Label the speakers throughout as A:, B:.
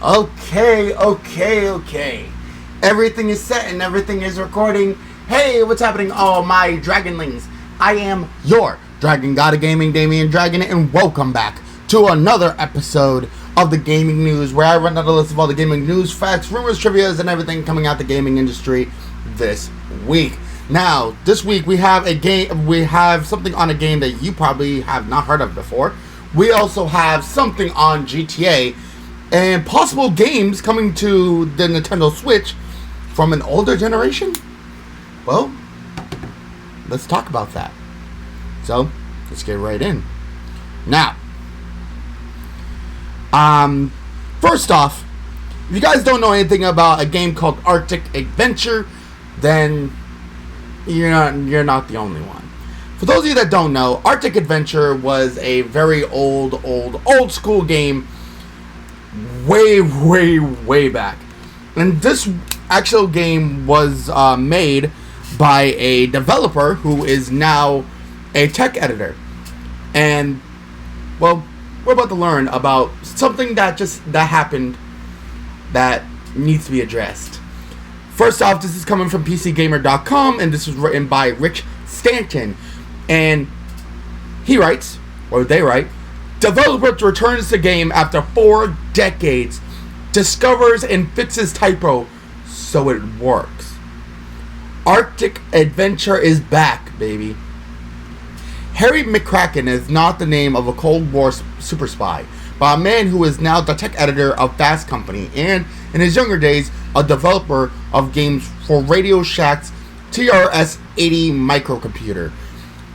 A: Okay. Everything is set and everything is recording. Hey, what's happening, all my Dragonlings? I am your Dragon God of Gaming, Damian Dragon, and welcome back to another episode of the Gaming News, where I run down a list of all the gaming news, facts, rumors, trivias, and everything coming out the gaming industry this week. Now, this week we have something on a game that you probably have not heard of before. We also have something on GTA and possible games coming to the Nintendo Switch from an older generation. Well, let's talk about that. So, let's get right in. Now, first off, if you guys don't know anything about a game called Arctic Adventure, then you're not the only one. For those of you that don't know, Arctic Adventure was a very old school game way back. And this actual game was made by a developer who is now a tech editor. And, well, we're about to learn about something that happened that needs to be addressed. First off, this is coming from PCGamer.com, and this was written by Rich Stanton. And he writes, or they write, developer returns the game after 4 decades, discovers and fixes typo so it works. Arctic Adventure is back, baby. Harry McCracken is not the name of a Cold War super spy, but a man who is now the tech editor of Fast Company, and in his younger days, a developer of games for Radio Shack's TRS-80 microcomputer.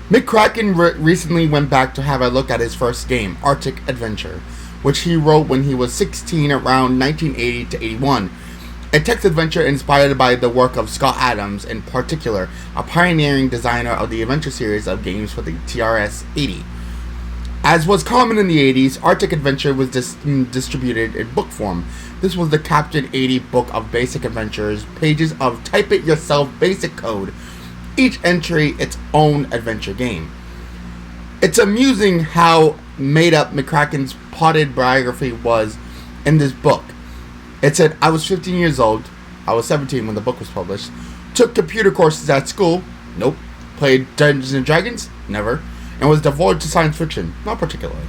A: McCracken recently went back to have a look at his first game, Arctic Adventure, which he wrote when he was 16 around 1980 to 81. A text adventure inspired by the work of Scott Adams, in particular, a pioneering designer of the adventure series of games for the TRS-80. As was common in the 80s, Arctic Adventure was distributed in book form. This was the Captain 80 book of basic adventures, pages of type-it-yourself basic code, each entry its own adventure game. It's amusing how made up McCracken's potted biography was in this book. It said, I was 15 years old, I was 17 when the book was published, took computer courses at school, nope, played Dungeons and Dragons, never, and was devoted to science fiction, not particularly.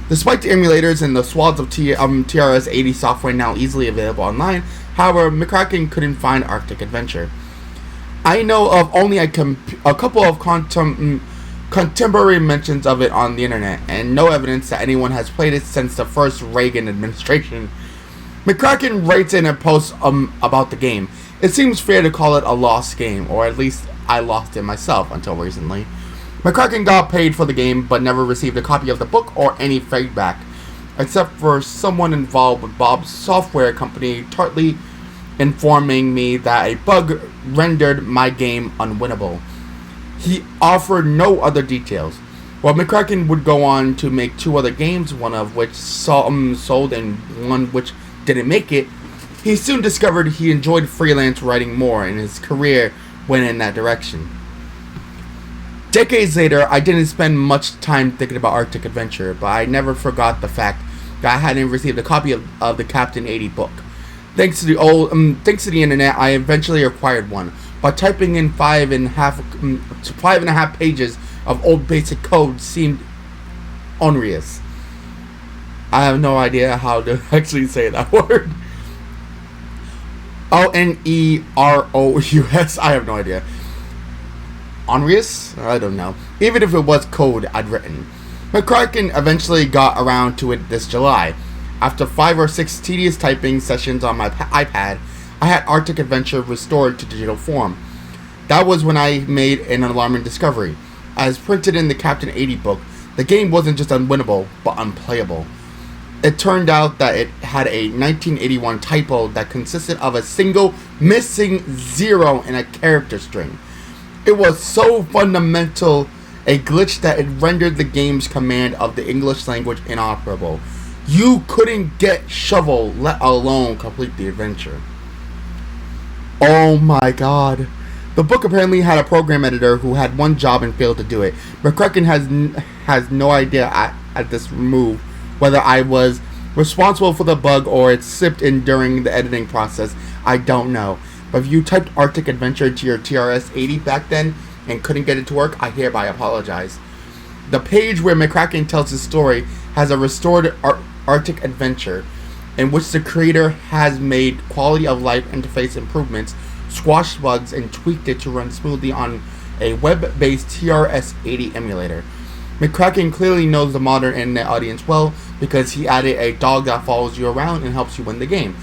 A: Despite the emulators and the swaths of TRS-80 software now easily available online, however, McCracken couldn't find Arctic Adventure. I know of only a couple of contemporary mentions of it on the internet, and no evidence that anyone has played it since the first Reagan administration. McCracken writes in a post about the game, it seems fair to call it a lost game, or at least I lost it myself until recently. McCracken got paid for the game, but never received a copy of the book or any feedback, except for someone involved with Bob's software company tartly informing me that a bug rendered my game unwinnable. He offered no other details. While McCracken would go on to make 2 other games, one of which sold and one which didn't make it, he soon discovered he enjoyed freelance writing more, and his career went in that direction. Decades later, I didn't spend much time thinking about Arctic Adventure, but I never forgot the fact that I hadn't received a copy of the Captain 80 book. Thanks to the internet, I eventually acquired one. But typing in 5.5 pages of old basic code seemed onerous. I have no idea how to actually say that word. onerous. I have no idea. Onerous? I don't know. Even if it was code I'd written. McCracken eventually got around to it this July. After 5 or 6 tedious typing sessions on my iPad, I had Arctic Adventure restored to digital form. That was when I made an alarming discovery. As printed in the Captain 80 book, the game wasn't just unwinnable, but unplayable. It turned out that it had a 1981 typo that consisted of a single missing 0 in a character string. It was so fundamental a glitch that it rendered the game's command of the English language inoperable. You couldn't get shovel, let alone complete the adventure. Oh my god. The book apparently had a program editor who had one job and failed to do it. McCracken has no idea at this move whether I was responsible for the bug or it slipped in during the editing process, I don't know. But if you typed Arctic Adventure into your TRS-80 back then and couldn't get it to work, I hereby apologize. The page where McCracken tells his story has a restored Arctic Adventure, in which the creator has made quality of life interface improvements, squashed bugs, and tweaked it to run smoothly on a web-based TRS-80 emulator. McCracken clearly knows the modern internet audience well because he added a dog that follows you around and helps you win the game.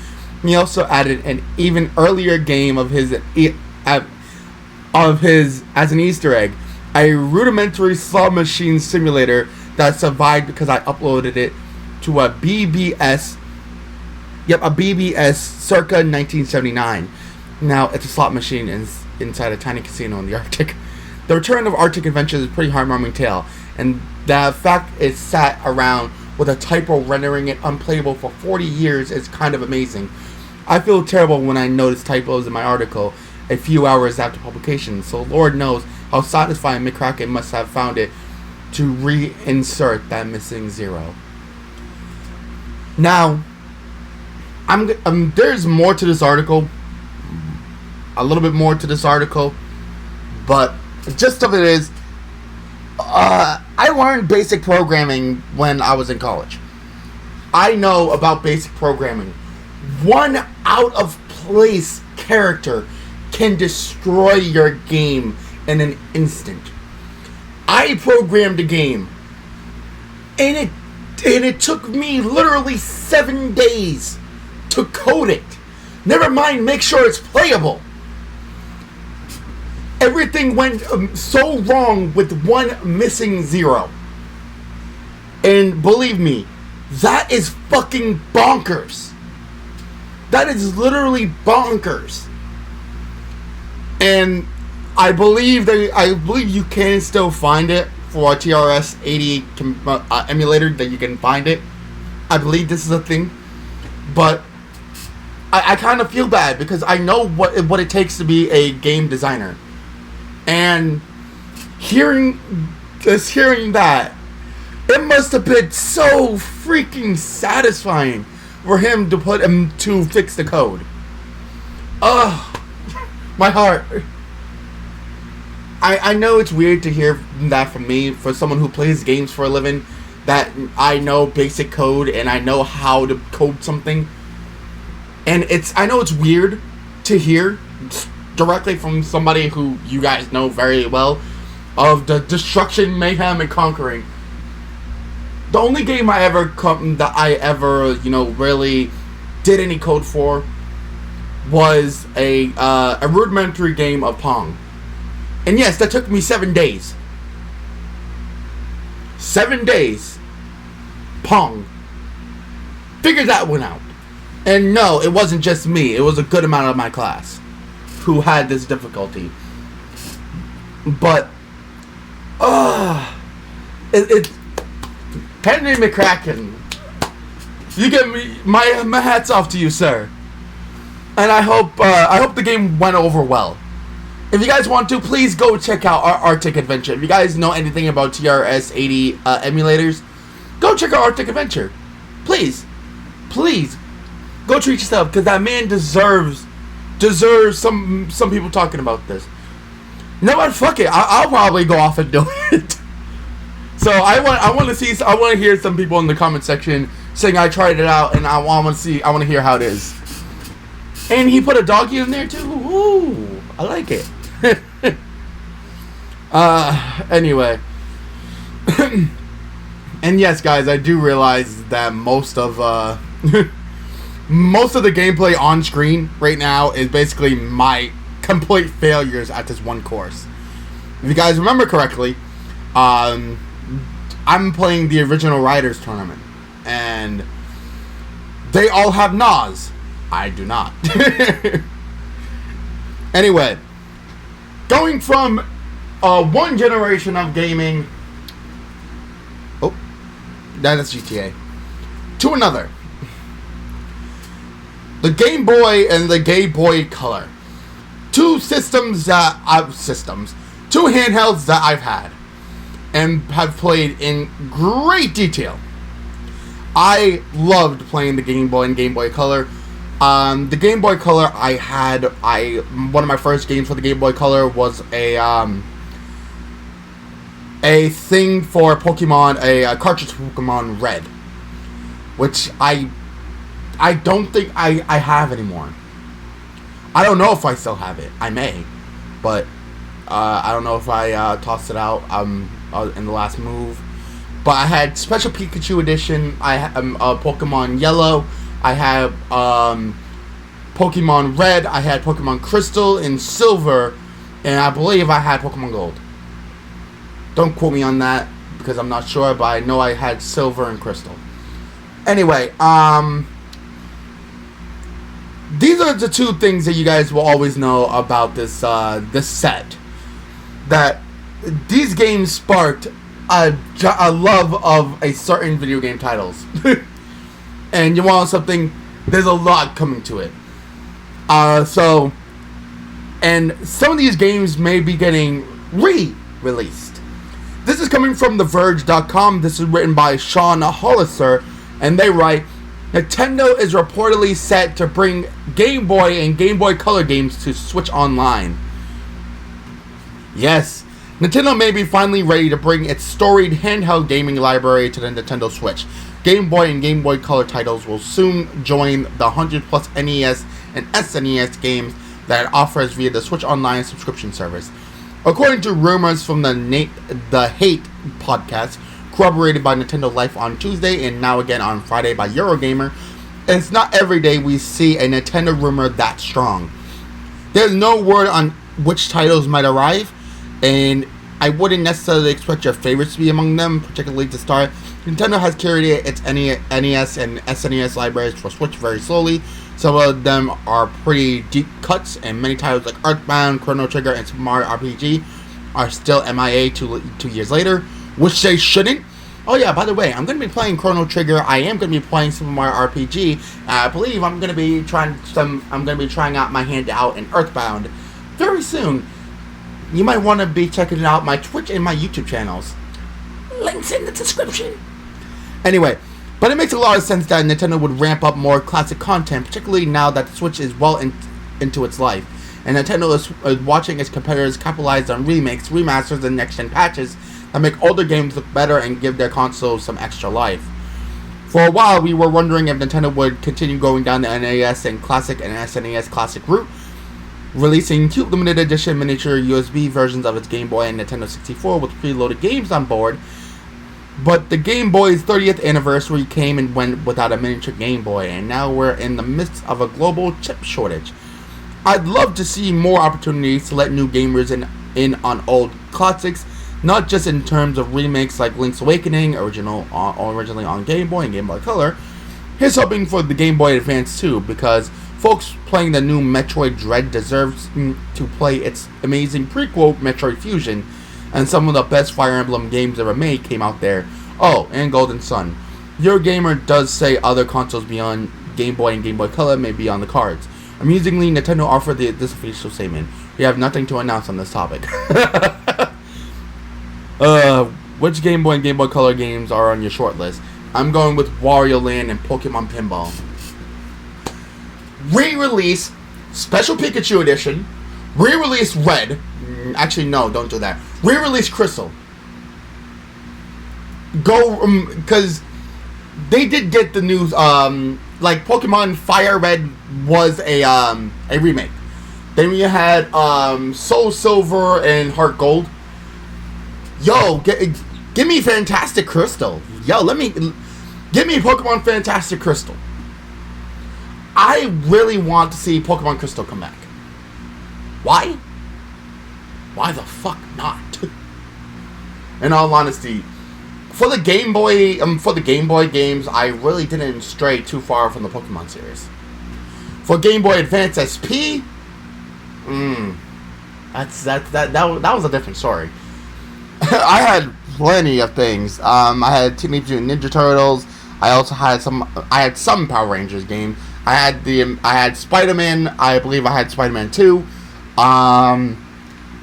A: He also added an even earlier game of his as an Easter egg, a rudimentary slot machine simulator that survived because I uploaded it to a BBS circa 1979. Now it's a slot machine inside a tiny casino in the Arctic. The return of Arctic Adventures is a pretty heartwarming tale, and the fact it sat around with a typo rendering it unplayable for 40 years is kind of amazing. I feel terrible when I notice typos in my article a few hours after publication, so Lord knows how satisfying McCracken must have found it to reinsert that missing zero. Now, there's more to this article, a little bit more to this article, but the gist of it is, I learned basic programming when I was in college. I know about basic programming. One out of place character can destroy your game in an instant. I programmed a game, and it took me literally 7 days to code it. Never mind, make sure it's playable. Everything went so wrong with one missing zero. And believe me, that is fucking bonkers. That is literally bonkers. And I believe you can still find it for a TRS-80 emulator, that you can find it. I believe this is a thing. But I kind of feel bad because I know what it takes to be a game designer. And hearing that, it must have been so freaking satisfying for him to fix the code. Ugh, my heart. I know it's weird to hear that from me, for someone who plays games for a living, that I know basic code and I know how to code something. And I know it's weird to hear directly from somebody who you guys know very well, of the destruction, mayhem, and conquering. The only game I ever really did any code for was a rudimentary game of Pong. And yes, that took me 7 days. 7 days. Pong. Figure that one out. And no, it wasn't just me. It was a good amount of my class who had this difficulty. But, Henry McCracken, you get me, my hats off to you, sir. And I hope the game went over well. If you guys want to, please go check out our Arctic Adventure. If you guys know anything about TRS-80 emulators, go check out Arctic Adventure. Please, go treat yourself, because that man deserves some people talking about this. You know what? Fuck it. I'll probably go off and do it. So I want to hear some people in the comment section saying I tried it out, and I want to hear how it is. And he put a doggy in there too. Ooh, I like it. Anyway. And yes, guys, I do realize that most of the gameplay on screen right now is basically my complete failures at this one course. If you guys remember correctly, I'm playing the original Writers tournament, and they all have NAS. I do not. Anyway, going from one generation of gaming, that's GTA, to another. The Game Boy and the Game Boy Color. Two handhelds that I've had and have played in great detail. I loved playing the Game Boy and Game Boy Color. The Game Boy Color one of my first games for the Game Boy Color was a thing for Pokemon, a cartridge for Pokemon Red, which I don't think I have anymore. I don't know if I still have it. I may, but I don't know if I tossed it out in the last move. But I had Special Pikachu Edition. I had Pokemon Yellow. I had Pokemon Red. I had Pokemon Crystal and Silver, and I believe I had Pokemon Gold. Don't quote me on that because I'm not sure, but I know I had Silver and Crystal. Anyway, these are the two things that you guys will always know about this set. That these games sparked a love of a certain video game titles. And you want something, there's a lot coming to it. And some of these games may be getting re-released. This is coming from TheVerge.com. This is written by Sean Hollister, and they write, Nintendo is reportedly set to bring Game Boy and Game Boy Color games to Switch Online. Yes, Nintendo may be finally ready to bring its storied handheld gaming library to the Nintendo Switch. Game Boy and Game Boy Color titles will soon join the 100+ NES and SNES games that it offers via the Switch Online subscription service. According to rumors from the Hate podcast, corroborated by Nintendo Life on Tuesday and now again on Friday by Eurogamer, it's not every day we see a Nintendo rumor that strong. There's no word on which titles might arrive, and I wouldn't necessarily expect your favorites to be among them, particularly to start. Nintendo has curated its NES and SNES libraries for Switch very slowly. Some of them are pretty deep cuts, and many titles like Earthbound, Chrono Trigger, and Super Mario RPG are still MIA 2 years later, which they shouldn't. Oh yeah, by the way, I'm going to be playing Chrono Trigger. I am going to be playing Super Mario RPG. I believe I'm going to be trying out my hand out in Earthbound very soon. You might want to be checking out my Twitch and my YouTube channels. Links in the description. Anyway, but it makes a lot of sense that Nintendo would ramp up more classic content, particularly now that the Switch is well into its life, and Nintendo is watching its competitors capitalize on remakes, remasters, and next-gen patches that make older games look better and give their consoles some extra life. For a while, we were wondering if Nintendo would continue going down the NES and Classic and SNES Classic route, releasing cute limited edition miniature USB versions of its Game Boy and Nintendo 64 with preloaded games on board. But the Game Boy's 30th anniversary came and went without a miniature Game Boy, and now we're in the midst of a global chip shortage. I'd love to see more opportunities to let new gamers in on old classics, not just in terms of remakes like Link's Awakening, originally on Game Boy and Game Boy Color. Here's hoping for the Game Boy Advance too, because folks playing the new Metroid Dread deserves to play its amazing prequel Metroid Fusion, and some of the best Fire Emblem games ever made came out there. Oh, and Golden Sun. Eurogamer does say other consoles beyond Game Boy and Game Boy Color may be on the cards. Amusingly, Nintendo offered this official statement. We have nothing to announce on this topic. Which Game Boy and Game Boy Color games are on your shortlist? I'm going with Wario Land and Pokemon Pinball. Re-release Special Pikachu Edition. Re-release Red. Actually, no, don't do that. Re-release Crystal. Go, because they did get the news. Like Pokemon Fire Red was a remake. Then we had Soul Silver and Heart Gold. Yo, give me Fantastic Crystal. Yo, give me Pokemon Fantastic Crystal. I really want to see Pokemon Crystal come back. Why? Why the fuck not? In all honesty, for the Game Boy games, I really didn't stray too far from the Pokemon series. For Game Boy Advance SP, that was a different story. I had plenty of things. I had Teenage Mutant Ninja Turtles. I also had some Power Rangers game. I had Spider-Man. I believe I had Spider-Man 2.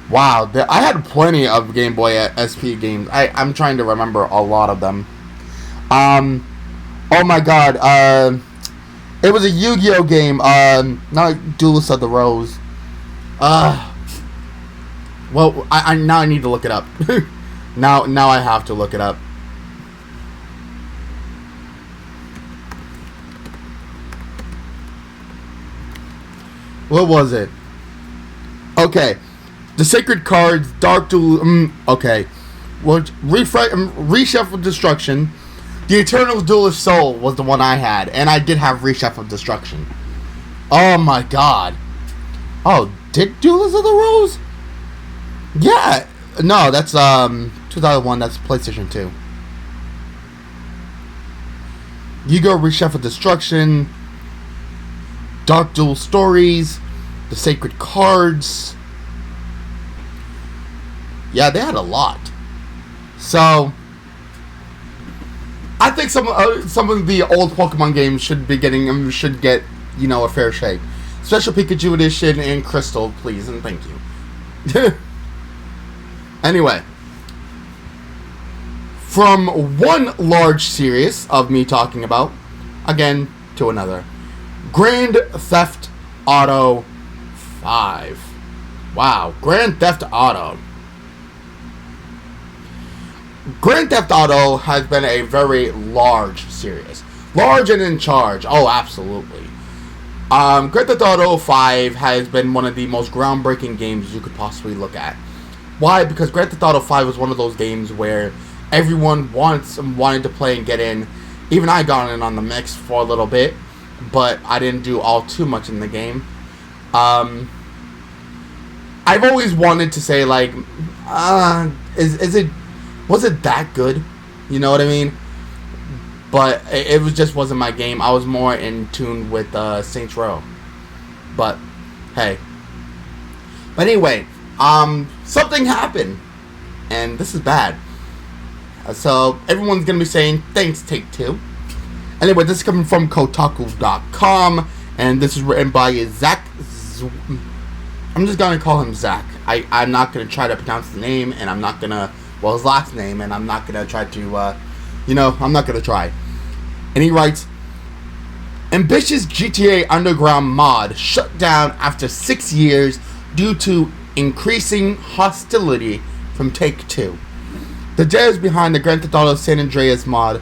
A: Wow, I had plenty of Game Boy SP games. I'm trying to remember a lot of them. Oh my god. It was a Yu-Gi-Oh game. Not Duelist of the Rose. Well, I now I need to look it up. now I have to look it up. What was it? Okay, the Sacred Cards, Dark Duel. Okay, well, Reshuffle Destruction. The Eternal Duelist Soul was the one I had, and I did have Reshuffle Destruction. Oh my god. Oh, did Duelist of the Rose? Yeah. No, that's 2001. That's PlayStation 2. Yu-Gi-Oh! Reshuffle Destruction, Dark Duel Stories, the Sacred Cards. Yeah, they had a lot. So I think some of the old Pokemon games should get a fair shake. Special Pikachu Edition and Crystal, please and thank you. Anyway, from one large series of me talking about, again to another, Grand Theft Auto 5. Wow, Grand Theft Auto. Grand Theft Auto has been a very large series. Large and in charge. Oh, absolutely. Grand Theft Auto 5 has been one of the most groundbreaking games you could possibly look at. Why? Because Grand Theft Auto 5 was one of those games where everyone wanted to play and get in. Even I got in on the mix for a little bit, but I didn't do all too much in the game. I've always wanted to say, like, was it that good? You know what I mean? But it wasn't my game. I was more in tune with Saints Row. But hey. But anyway, something happened, and this is bad. So everyone's gonna be saying thanks, Take-Two. Anyway, this is coming from Kotaku.com, and this is written by Zach. I'm just gonna call him Zach. I'm not gonna try to pronounce the name, and I'm not gonna, well, his last name, and I'm not gonna try to, I'm not gonna try. And he writes, ambitious GTA Underground mod shut down after 6 years due to increasing hostility from Take-Two. The devs behind the Grand Theft Auto San Andreas mod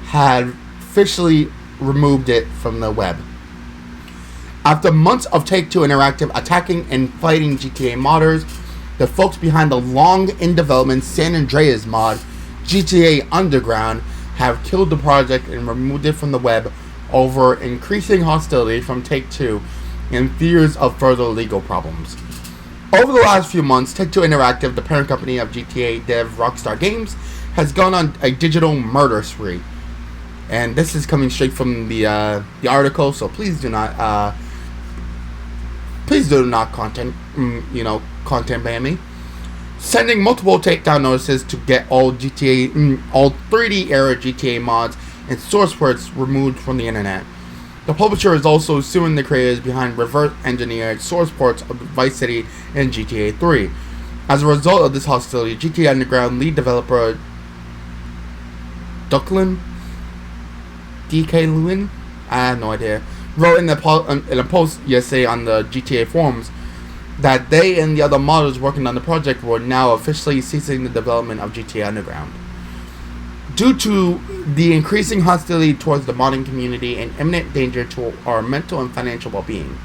A: had officially removed it from the web. After months of Take-Two Interactive attacking and fighting GTA modders, the folks behind the long-in-development San Andreas mod, GTA Underground, have killed the project and removed it from the web over increasing hostility from Take-Two and fears of further legal problems. Over the last few months, Take-Two Interactive, the parent company of GTA dev Rockstar Games, has gone on a digital murder spree. And this is coming straight from the article, so please do not content ban me. Sending multiple takedown notices to get all 3D era GTA mods and source words removed from the internet. The publisher is also suing the creators behind reverse-engineered source ports of Vice City and GTA 3. As a result of this hostility, GTA Underground lead developer DK Lewin, I have no idea, wrote in a post yesterday on the GTA forums that they and the other modders working on the project were now officially ceasing the development of GTA Underground. Due to the increasing hostility towards the modding community and imminent danger to our mental and financial well-being,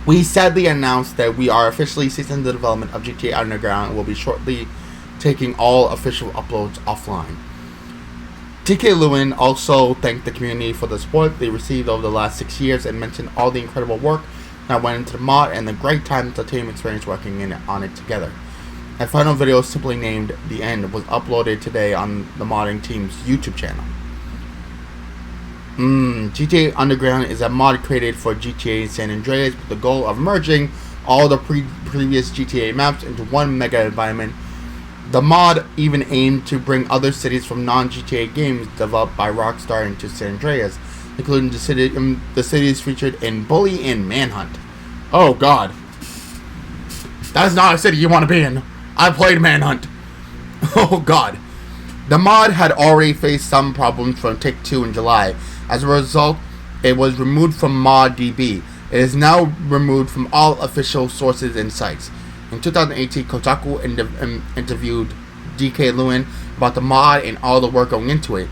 A: we sadly announced that we are officially ceasing the development of GTA Underground and will be shortly taking all official uploads offline. TK Lewin also thanked the community for the support they received over the last 6 years and mentioned all the incredible work that went into the mod and the great time and team experience working on it together. A final video simply named The End was uploaded today on the modding team's YouTube channel. GTA Underground is a mod created for GTA San Andreas with the goal of merging all the previous GTA maps into one mega environment. The mod even aimed to bring other cities from non-GTA games developed by Rockstar into San Andreas, including the cities featured in Bully and Manhunt. Oh god. That is not a city you want to be in. I played Manhunt. Oh god. The mod had already faced some problems from Take-Two in July. As a result, it was removed from ModDB. It is now removed from all official sources and sites. In 2018, Kotaku interviewed DK Lewin about the mod and all the work going into it.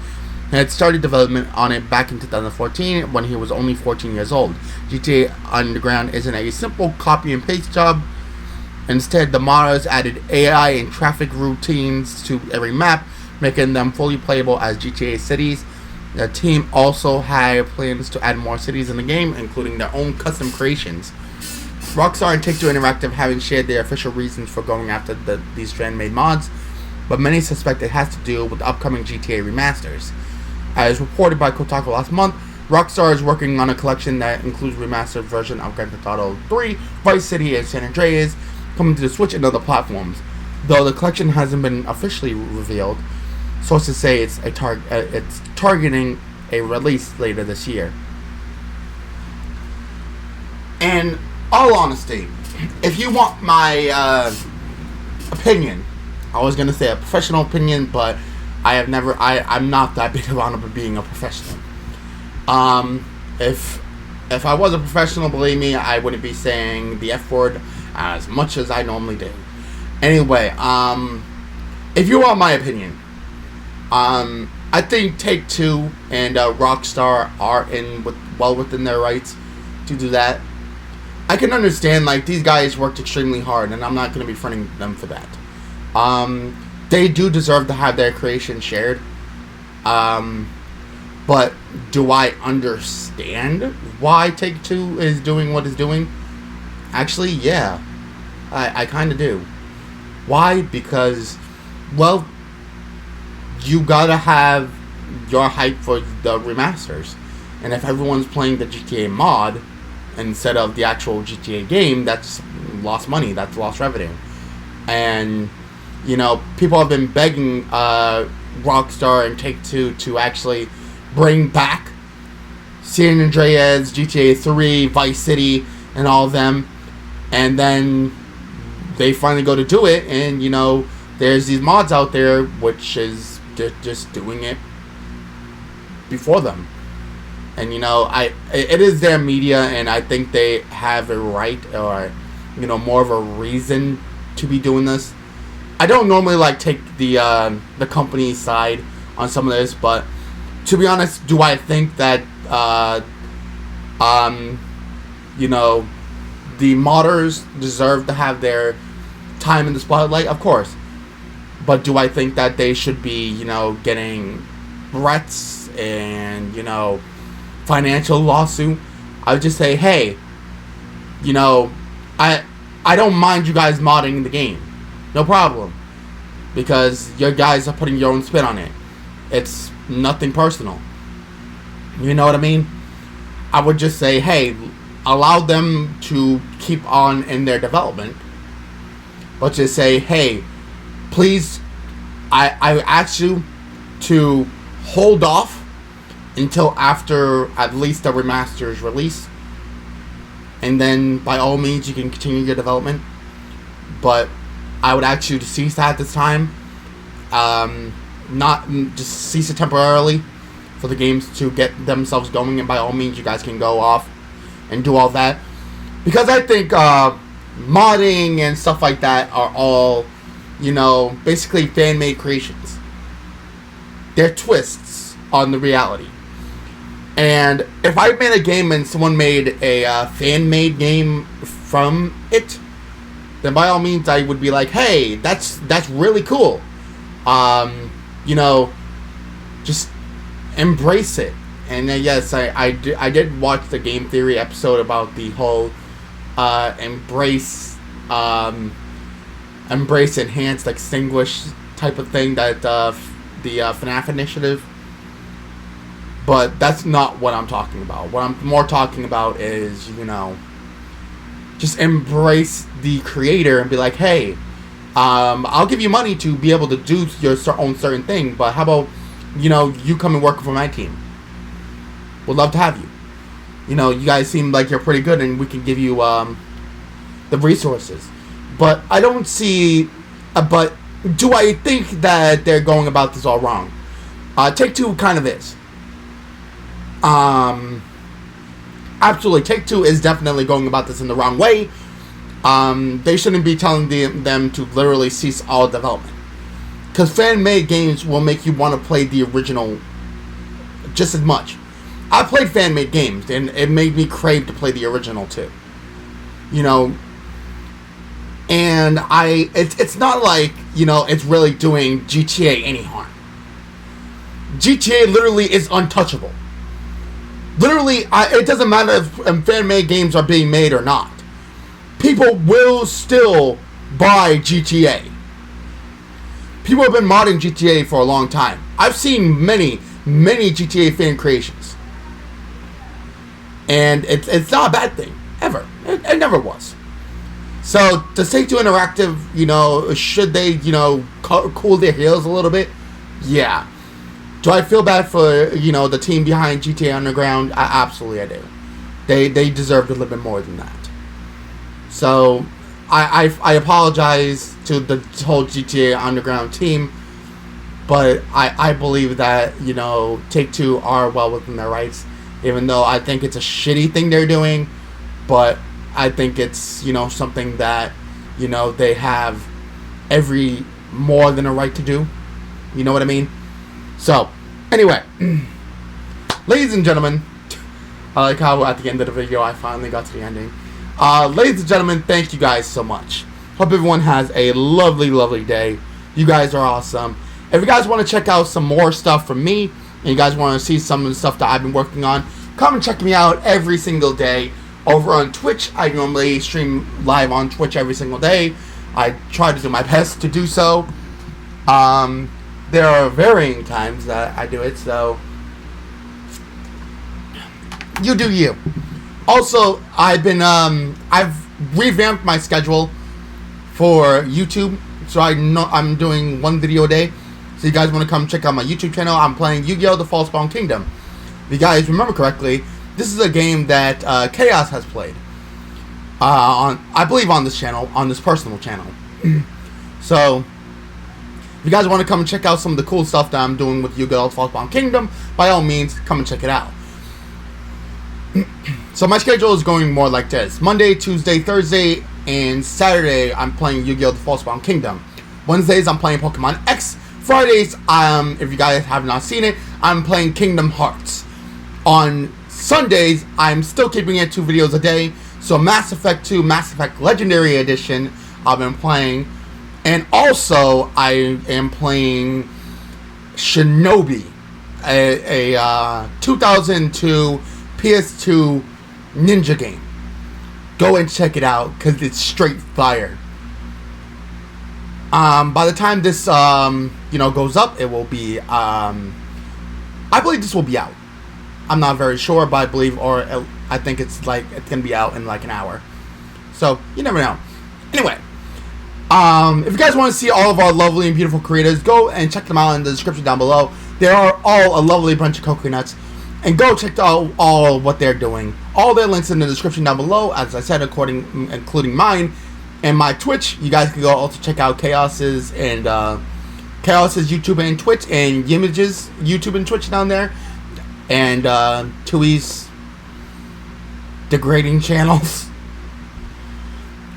A: He had started development on it back in 2014 when he was only 14 years old. GTA Underground isn't a simple copy and paste job. Instead, the modders added AI and traffic routines to every map, making them fully playable as GTA cities. The team also had plans to add more cities in the game, including their own custom creations. Rockstar and Take-Two Interactive haven't shared their official reasons for going after these fan-made mods, but many suspect it has to do with the upcoming GTA remasters. As reported by Kotaku last month, Rockstar is working on a collection that includes remastered version of Grand Theft Auto 3, Vice City, and San Andreas, coming to the Switch and other platforms. Though the collection hasn't been officially revealed, sources say it's targeting a release later this year. In all honesty, if you want my opinion, I was gonna say a professional opinion, but I'm not that big of being a professional. If I was a professional, believe me, I wouldn't be saying the F word as much as I normally do. Anyway, if you want my opinion, I think Take-Two and Rockstar are well within their rights to do that. I can understand, like, these guys worked extremely hard, and I'm not going to be fronting them for that. They do deserve to have their creation shared. But do I understand why Take-Two is doing what it's doing? Actually, yeah. I kind of do. Why? Because, well, you gotta have your hype for the remasters. And if everyone's playing the GTA mod instead of the actual GTA game, that's lost money, that's lost revenue. And, you know, people have been begging Rockstar and Take-Two to actually bring back San Andreas, GTA 3, Vice City, and all of them. And then they finally go to do it, and, you know, there's these mods out there which is just doing it before them. And, you know, it is their media, and I think they have a right, or, you know, more of a reason to be doing this. I don't normally take the company side on some of this, but to be honest, do I think that you know, the modders deserve to have their time in the spotlight? Of course. But do I think that they should be, you know, getting threats and, you know, financial lawsuit? I would just say, hey, you know, I don't mind you guys modding the game. No problem. Because your guys are putting your own spin on it. It's nothing personal. You know what I mean? I would just say, hey, allow them to keep on in their development. But just say, hey, please, I ask you to hold off until after at least the remaster's release. And then, by all means, you can continue your development. But I would ask you to cease that at this time. Not just cease it temporarily for the games to get themselves going. And by all means, you guys can go off and do all that. Because I think modding and stuff like that are all, you know, basically fan-made creations. They're twists on the reality. And if I made a game and someone made a fan-made game from it, then by all means I would be like, hey, that's really cool. You know, just embrace it. And yes, I did watch the Game Theory episode about the whole embrace, enhance, extinguish type of thing that the FNAF initiative. But that's not what I'm talking about. What I'm more talking about is, you know, just embrace the creator and be like, hey, I'll give you money to be able to do your own certain thing, but how about, you know, you come and work for my team? Would love to have you. You know, you guys seem like you're pretty good, and we can give you the resources. But I don't see, but Do I think that they're going about this all wrong? Take-Two kind of is. Absolutely, Take-Two is definitely going about this in the wrong way. They shouldn't be telling them to literally cease all development. Because fan-made games will make you want to play the original just as much. I played fan-made games, and it made me crave to play the original too. You know, and it's not like, you know, it's really doing GTA any harm. GTA literally is untouchable. Literally, it doesn't matter if fan-made games are being made or not. People will still buy GTA. People have been modding GTA for a long time. I've seen many GTA fan creations. And it's not a bad thing, ever. It never was. So, to Take-Two Interactive, you know, should they, you know, cool their heels a little bit? Yeah. Do I feel bad for, you know, the team behind GTA Underground? Absolutely I do. They deserved a little bit more than that. So, I apologize to the whole GTA Underground team, but I believe that, you know, Take-Two are well within their rights, even though I think it's a shitty thing they're doing, but I think it's, you know, something that, you know, they have every more than a right to do. You know what I mean? So, anyway, ladies and gentlemen, I like how at the end of the video I finally got to the ending. Ladies and gentlemen, thank you guys so much. Hope everyone has a lovely, lovely day. You guys are awesome. If you guys want to check out some more stuff from me, and you guys want to see some of the stuff that I've been working on, come and check me out every single day over on Twitch. I normally stream live on Twitch every single day. I try to do my best to do so. There are varying times that I do it, so you do you. Also, I've revamped my schedule for YouTube, so I'm doing one video a day. So you guys want to come check out my YouTube channel? I'm playing Yu-Gi-Oh! The Falspawn Kingdom. If you guys remember correctly, this is a game that Chaos has played. I believe on this channel, on this personal channel. So, if you guys want to come and check out some of the cool stuff that I'm doing with Yu-Gi-Oh! The Falspawn Kingdom, by all means, come and check it out. So my schedule is going more like this. Monday, Tuesday, Thursday, and Saturday, I'm playing Yu-Gi-Oh! The Falspawn Kingdom. Wednesdays, I'm playing Pokemon X. Fridays, if you guys have not seen it, I'm playing Kingdom Hearts. On Sundays, I'm still keeping it 2 videos a day. So Mass Effect 2, Mass Effect Legendary Edition, I've been playing. And also, I am playing Shinobi, a 2002 PS2 ninja game. Go and check it out, because it's straight fire. By the time this, goes up, it will be, I believe this will be out. I'm not very sure, but I think it's going to be out in like an hour. So, you never know. Anyway, if you guys want to see all of our lovely and beautiful creators, go and check them out in the description down below. They are all a lovely bunch of coconuts. And go check out all what they're doing. All their links in the description down below, as I said, including mine. And my Twitch, you guys can go also check out Chaos's YouTube and Twitch, and Image's YouTube and Twitch down there, and Tui's degrading channels,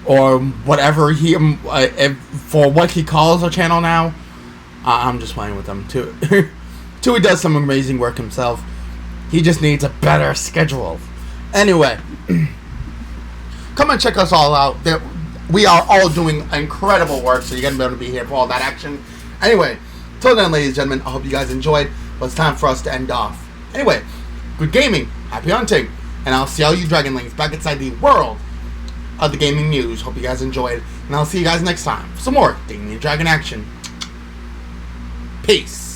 A: or whatever for what he calls a channel now. I'm just playing with him too. Tui does some amazing work himself. He just needs a better schedule. Anyway, come and check us all out. We are all doing incredible work, so you're going to be able to be here for all that action. Anyway, till then, ladies and gentlemen, I hope you guys enjoyed, but it's time for us to end off. Anyway, good gaming, happy hunting, and I'll see all you Dragonlings back inside the world of the gaming news. Hope you guys enjoyed, and I'll see you guys next time for some more Damian Dragon action. Peace.